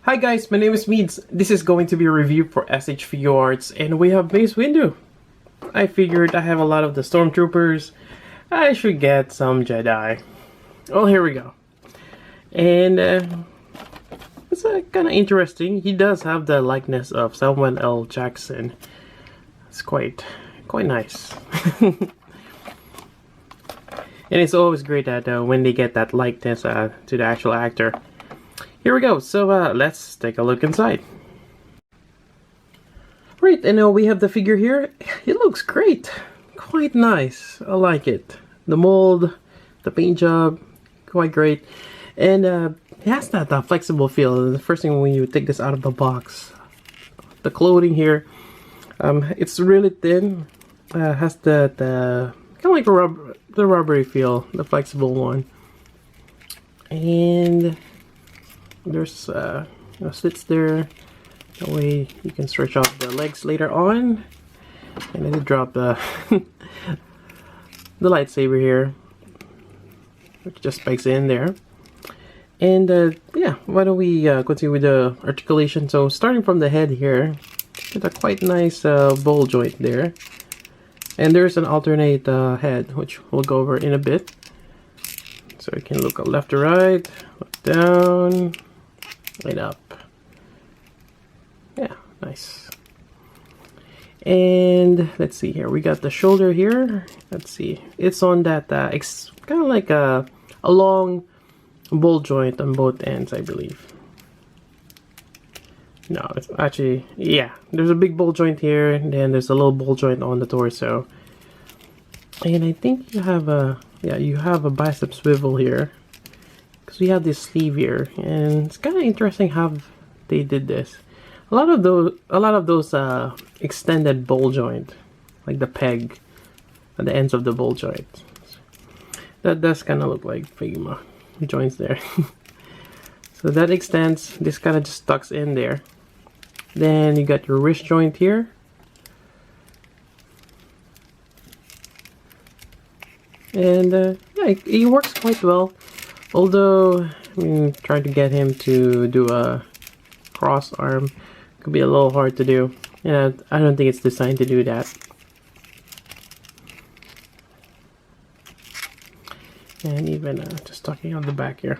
Hi guys, my name is Meads. This is going to be a review for SH Figuarts, and we have Mace Windu. I figured I have a lot of the Stormtroopers. I should get some Jedi. Well, here we go. And it's kind of interesting. He does have the likeness of Samuel L. Jackson. It's quite nice. And it's always great that when they get that likeness to the actual actor. Here we go, so let's take a look inside. Right, and we have the figure here. It looks great. Quite nice. I like it. The mold, the paint job, quite great. And it has that flexible feel. The first thing when you take this out of the box. The clothing here, it's really thin. Has that kind of like the rubbery feel, the flexible one. And there's slits there. That way you can stretch out the legs later on. And then drop the the lightsaber here, which just spikes in there. And yeah, why don't we continue with the articulation? So starting from the head here, get a quite nice bowl joint there. And there's an alternate head, which we'll go over in a bit. So you can look left to right, look down, right up. Yeah, nice. And let's see here, we got the shoulder here. Let's see, it's on that kind of like a long bowl joint on both ends, I believe. No, it's actually, yeah, there's a big bowl joint here, and then there's a little bowl joint on the torso. And I think you have a, yeah, you have a bicep swivel here, because we have this sleeve here, and it's kind of interesting how they did this. A lot of those extended bowl joint, like the peg at the ends of the bowl joint, that does kind of look like Figma joints there. So that extends. This kind of just tucks in there. Then you got your wrist joint here. And yeah, it works quite well. Although, I mean, trying to get him to do a cross arm could be a little hard to do. Yeah, I don't think it's designed to do that. And even just tucking on the back here.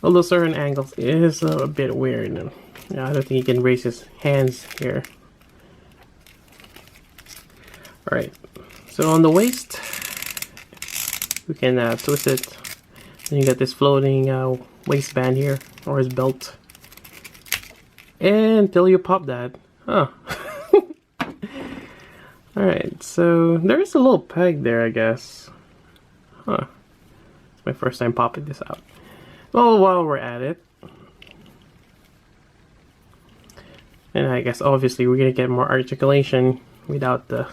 Although certain angles is a bit weird. Yeah, I don't think he can raise his hands here. Alright, so on the waist, we can twist it. Then you got this floating waistband here, or his belt. And until you pop that. Huh. Alright, so there's a little peg there, I guess. Huh. It's my first time popping this out. Well, while we're at it, and I guess obviously we're gonna get more articulation without the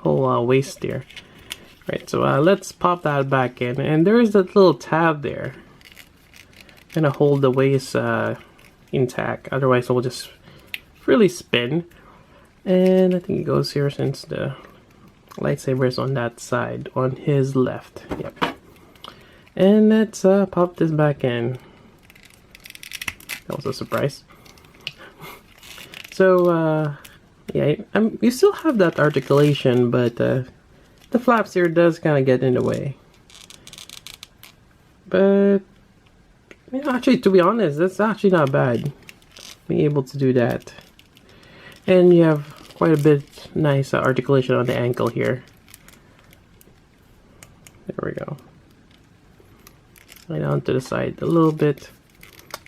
whole waist there. Right, so let's pop that back in, and there's that little tab there. Gonna hold the waist intact, otherwise it will just really spin. And I think it goes here since the lightsaber is on that side, on his left. Yep. And let's pop this back in. That was a surprise. So yeah, you still have that articulation, but the flaps here does kind of get in the way. But you know, actually, to be honest, that's actually not bad. Being able to do that, and you have quite a bit nice articulation on the ankle here. There we go. Right on to the side a little bit,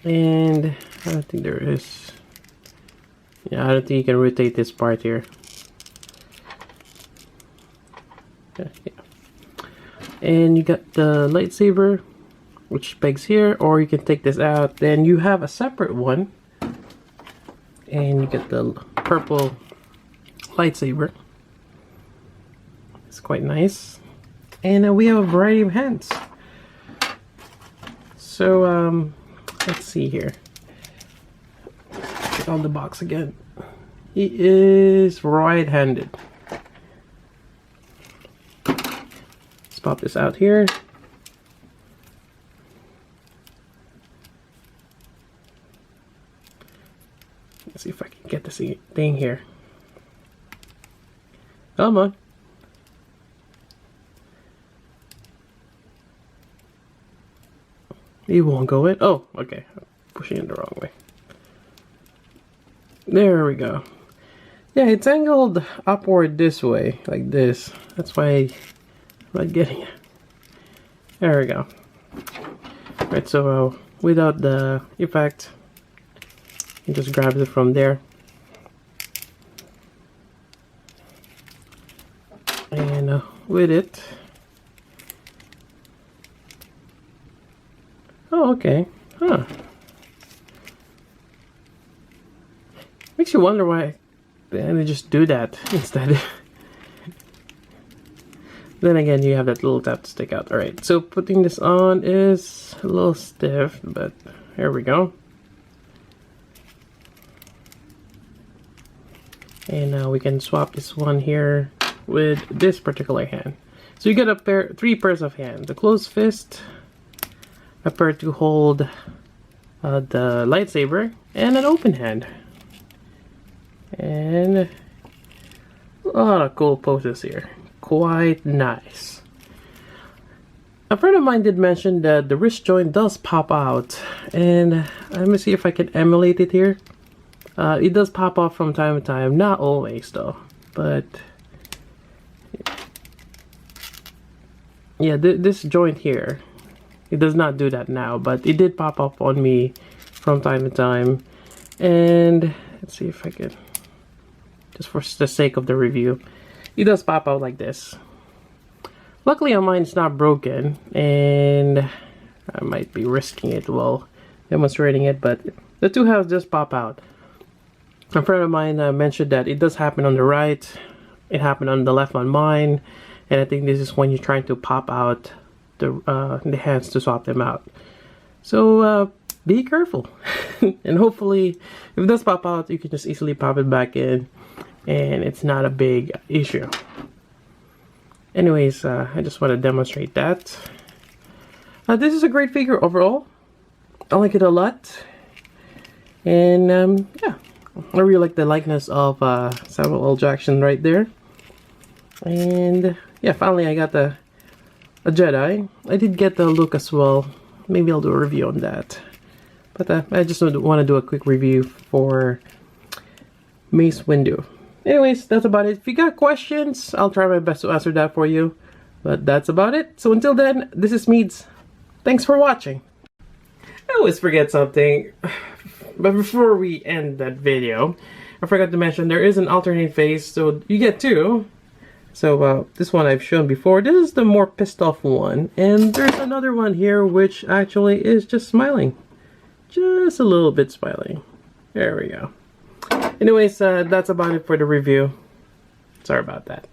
and I don't think there is. Yeah, I don't think you can rotate this part here. Yeah. And you got the lightsaber, which pegs here, or you can take this out. Then you have a separate one, and you get the purple lightsaber. It's quite nice, and we have a variety of hands. So let's see here. Get on the box again. He is right-handed. Let's pop this out here. thing here. Come on. You won't go in. Oh, okay. I'm pushing it the wrong way. There we go. Yeah, it's angled upward this way, like this. That's why I'm not getting it. There we go. Right, so without the effect, you just grab it from there. And with it. Oh, okay. Huh. Makes you wonder why they just do that instead. Then again, you have that little tab to stick out. Alright, so putting this on is a little stiff, but here we go. And now we can swap this one here with this particular hand. So you get three pairs of hands. The closed fist, a pair to hold the lightsaber, and an open hand. And a lot of cool poses here. Quite nice. A friend of mine did mention that the wrist joint does pop out, and let me see if I can emulate it here. It does pop off from time to time, not always though, but yeah, this joint here, it does not do that now, but it did pop up on me from time to time. And let's see if I can, just for the sake of the review, it does pop out like this. Luckily on mine it's not broken, and I might be risking it while demonstrating it, but the two halves just pop out. A friend of mine mentioned that it does happen on the right, it happened on the left on mine, and I think this is when you're trying to pop out the hands to swap them out. So be careful. And hopefully if it does pop out, you can just easily pop it back in and it's not a big issue. Anyways, I just want to demonstrate that. This is a great figure overall. I like it a lot. And yeah, I really like the likeness of Samuel L. Jackson right there. And yeah, finally I got a Jedi. I did get the look as well. Maybe I'll do a review on that. But I just want to do a quick review for Mace Windu. Anyways, that's about it. If you got questions, I'll try my best to answer that for you. But that's about it. So until then, this is Meads. Thanks for watching. I always forget something. But before we end that video, I forgot to mention there is an alternate face, so you get two. So this one I've shown before. This is the more pissed off one. And there's another one here which actually is just smiling. Just a little bit smiling. There we go. Anyways, that's about it for the review. Sorry about that.